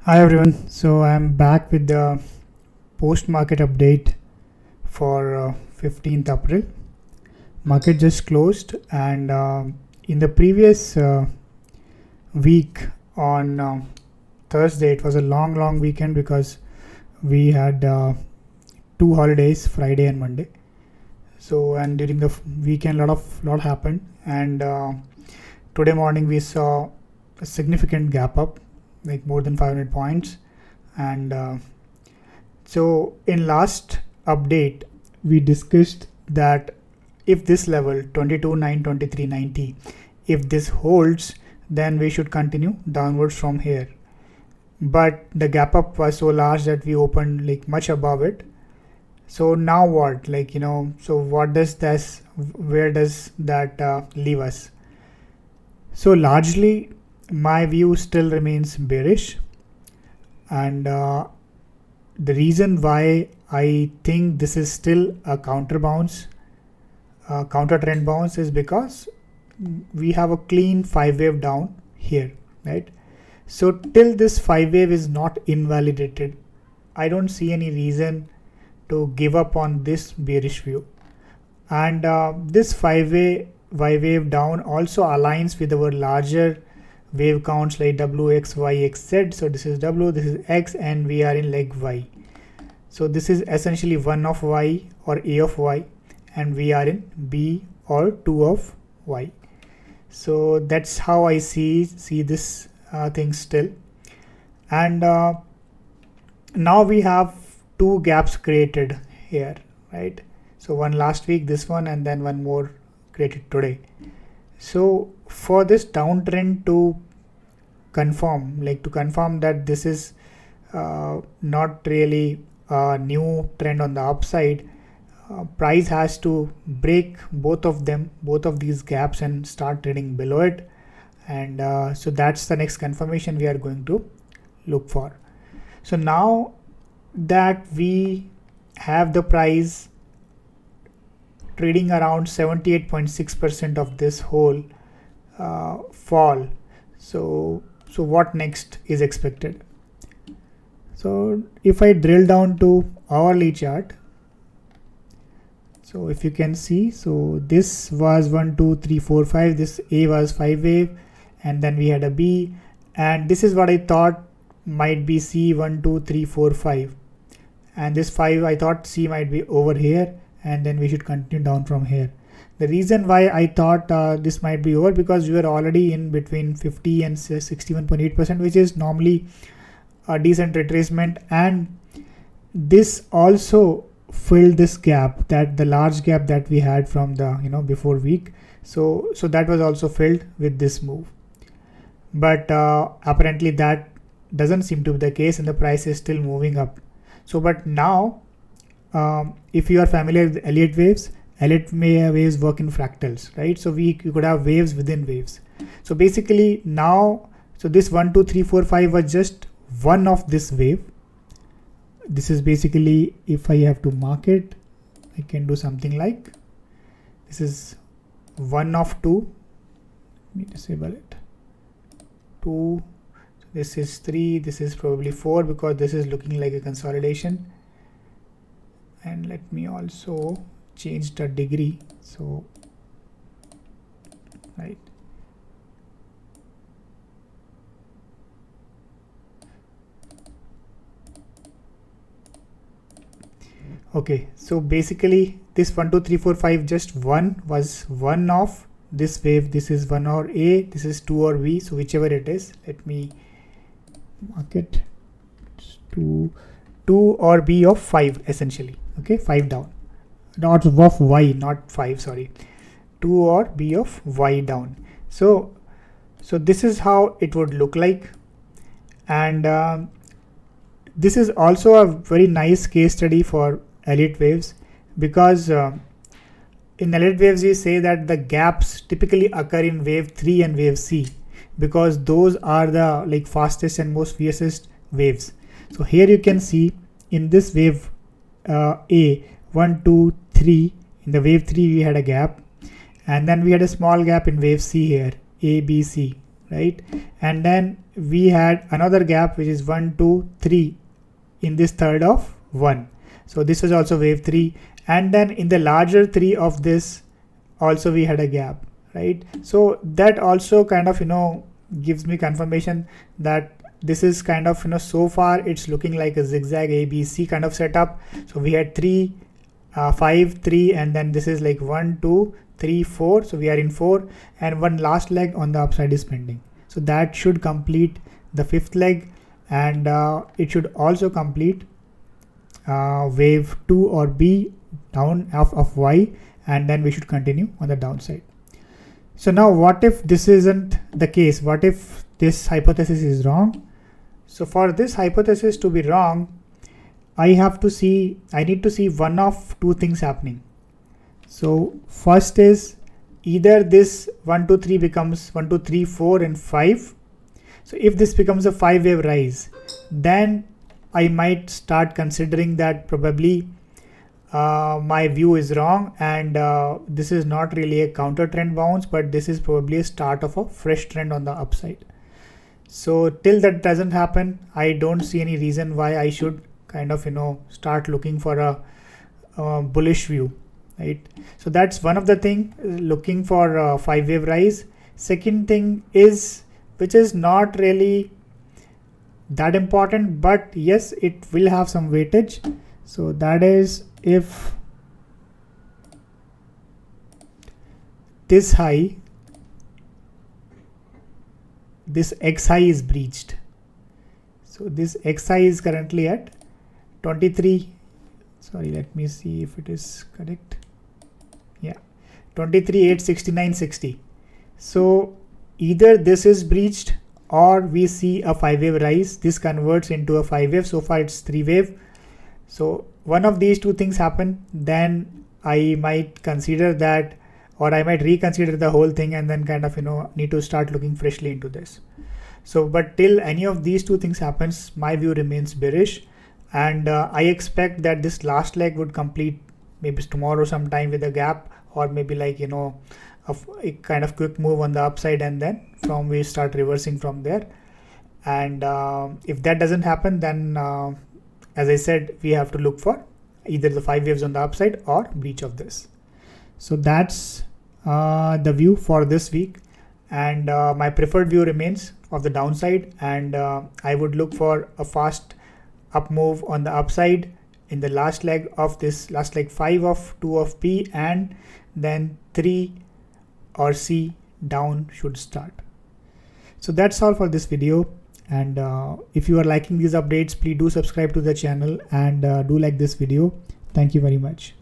Hi everyone, so I'm back with the post-market update for 15th April. Market just closed, and in the previous week on Thursday, it was a long weekend because we had two holidays, Friday and Monday. So, and during the weekend, lot happened, and today morning we saw a significant gap up, like more than 500 points, and so in last update we discussed that if this level 22,923.90, if this holds, then we should continue downwards from here. But the gap up was so large that we opened like much above it. So now what, so what does this, where does that leave us? So largely my view still remains bearish, and the reason why I think this is still a counter bounce, counter trend bounce, is because we have a clean 5-wave down here, right? So till this 5-wave is not invalidated, I don't see any reason to give up on this bearish view. And this 5-wave down also aligns with our larger wave counts like W, X, Y, X, Z. So this is W, this is X, and we are in leg Y. So this is essentially 1 of Y or A of Y, and we are in B or 2 of Y. So that's how I see this thing still. And now we have two gaps created here, right? So one last week, this one, and then one more created today. So for this downtrend to confirm that this is not really a new trend on the upside, price has to break both of these gaps and start trading below it. And so that's the next confirmation we are going to look for. So now that we have the price trading around 78.6% of this whole fall, so what next is expected? So if I drill down to hourly chart, so if you can see, so this was 1 2 3 4 5, this A was 5-wave, and then we had a B, and this is what I thought might be C, 1 2 3 4 5, and this 5 I thought C might be over here, and then we should continue down from here. The reason why I thought this might be over, because we were already in between 50 and 61.8%, which is normally a decent retracement, and this also filled this gap, that the large gap that we had from the before week. So that was also filled with this move, but apparently that doesn't seem to be the case, and the price is still moving up. So but now if you are familiar with Elliott waves, Elliott waves work in fractals, right? So you could have waves within waves. So basically now, so this 1 2 3 4 5 was just one of this wave. This is basically, if I have to mark it, I can do something like this is 1 of 2. Let me disable it. 2. So this is 3. This is probably 4, because this is looking like a consolidation. And let me also change the degree. So right, okay, so basically this 1 2 3 4 5, just one was one of this wave. This is 1 or A, this is 2 or B, so whichever it is. Let me mark it. 2 or B of 5 essentially. Okay, 5 down, not of Y, not 5, sorry, 2 or B of Y down. So this is how it would look like. And this is also a very nice case study for Elliott waves, because in Elliott waves we say that the gaps typically occur in wave 3 and wave C, because those are the fastest and most fiercest waves. So here you can see in this wave A, 1 2 3, in the wave 3 we had a gap, and then we had a small gap in wave C here, A B C, right? And then we had another gap which is 1 2 3 in this third of 1. So this is also wave 3, and then in the larger 3 of this also we had a gap, right? So that also kind of gives me confirmation that this is kind of so far it's looking like a zigzag ABC kind of setup. So we had 3 5 3, and then this is like 1 2 3 4, so we are in 4, and one last leg on the upside is pending. So that should complete the 5th leg, and it should also complete wave 2 or B down of Y, and then we should continue on the downside. So now what if this isn't the case? What if this hypothesis is wrong? So for this hypothesis to be wrong, I need to see one of two things happening. So first is either this 1 2 3 becomes 1 2 3 4 and 5. So if this becomes a 5-wave rise, then I might start considering that probably my view is wrong, and this is not really a counter trend bounce, but this is probably a start of a fresh trend on the upside. So till that doesn't happen, I don't see any reason why I should kind of start looking for a bullish view, right? So that's one of the thing, looking for a 5-wave rise. Second thing is, which is not really that important, but yes, it will have some weightage. So that is if this high, this X high is breached. So this X high is currently at 23. Sorry, let me see if it is correct. Yeah, 23,869.60. So either this is breached or we see a 5-wave rise. This converts into a 5-wave. So far it's 3-wave. So one of these two things happen, then I might consider that, or I might reconsider the whole thing and then kind of need to start looking freshly into this. So but till any of these two things happens, my view remains bearish, and I expect that this last leg would complete maybe tomorrow sometime with a gap, or maybe like a kind of quick move on the upside, and then from we start reversing from there. And if that doesn't happen, then as I said, we have to look for either the 5 waves on the upside or breach of this. So that's the view for this week, and my preferred view remains of the downside, and I would look for a fast up move on the upside in the last leg of this, last leg 5 of 2 of P, and then 3 or C down should start. So that's all for this video, and if you are liking these updates, please do subscribe to the channel and do like this video. Thank you very much.